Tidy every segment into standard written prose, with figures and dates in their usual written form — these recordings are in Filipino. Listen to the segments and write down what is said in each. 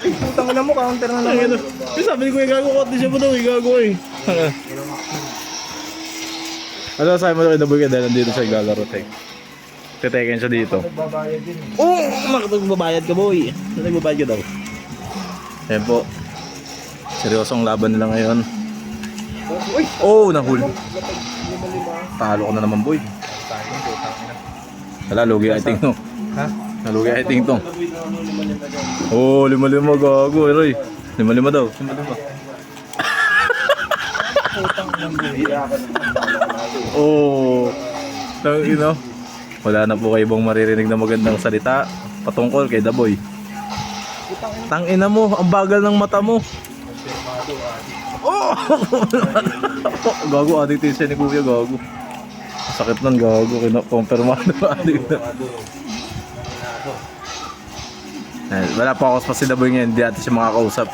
Putang ina mo, counter na naman. Sabi ko, gago ko. Di siya mo daw, gago eh. Ano sabi mo daw, inaboy ka dahil nandito siya galaro, tek. Titeken siya dito. Nagbabayad din. Oo, magbabayad ka, boy. Nagbabayad ka daw. Ayan po. Seryosong laban nila ngayon. Oh, nahuli. Talo ko na naman, boy. Wala, lugi I think no. Ha? Nalugi I think to. Oh, 5-5 gago, Roy. 5-5 daw. 5-5. Oh. Tangina. Wala na po kayo ibang maririnig na magandang salita patungkol kay Daboy. Tangina mo, ang bagal ng mata mo. Oh! Gago, addict siya ni Kuya, gago. Sakit nun, gago, kinakompirmado addict na. Wala pa ako pa si Daboy ngayon, hindi natin siya makakausap.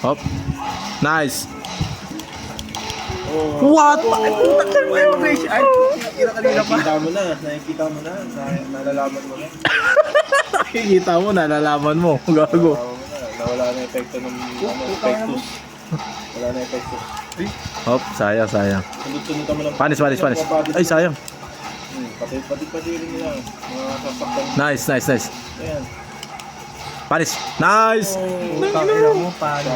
Hop. Nice. What? Ay, nakikita mo na. Nakikita mo na. Nalalaman mo na. Nakikita mo, nalalaman mo. Gago. Nawala na epekto ng epektus. Wala na epektus. Hop, sayang, sayang. Sunod-sunod mo lang. Panis. Ay, sayang. Pati rin nila. Mga sasaktan. Nice. Ayan. Panis. Nice. Tangina mo, panis.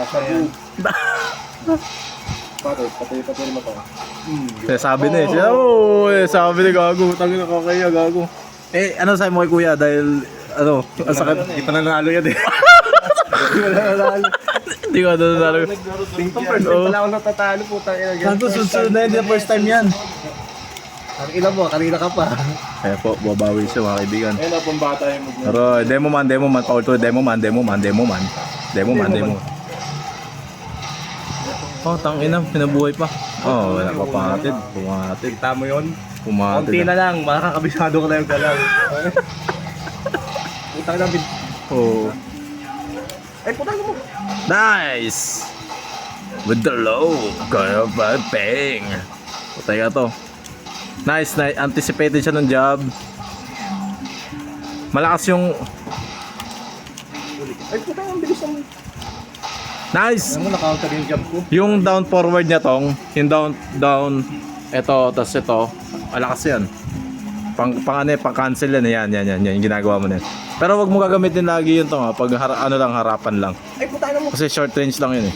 Pati rin mo to. Sabi na eh. Sabi na gago. Tangin na kakaya, gago. Eh, ano sabi mo kay Kuya? Dahil, ano, ang sakit. Hindi pa nanalo yan eh. Hindi ko nanalo. First time pala ako natatalo, putang ina. Santo, sunod na hindi na first time yan. Kanina mo, kanina ka pa. Kaya po, babawi siya mga kaibigan. Ayun na, pambata yung move. Pero, demo man. Paul to, demo man. Oh, tangina, pinabuhay pa. Oh, wala pa pahatid. Pumatid. Kita mo yun? Pumatid. Konti na lang, makakabisado ko na yung galaw. Putang na, Oh. ay putang mo. Nice! With the low. Kaya ba? Bang! Patay ka to. Nice. Anticipated siya ng job. Malakas yung... Ay putang, ang bilis ang... Nice! Alam mo, na-counter yung jump ko. Yung down forward niya tong, yung down, eto, tas ito, malakas yan. Pang cancel yan, yan, yung ginagawa mo na yan. Pero wag mo gagamitin lagi yun to, pag harapan lang. Ay putang mo. Kasi short range lang yun eh.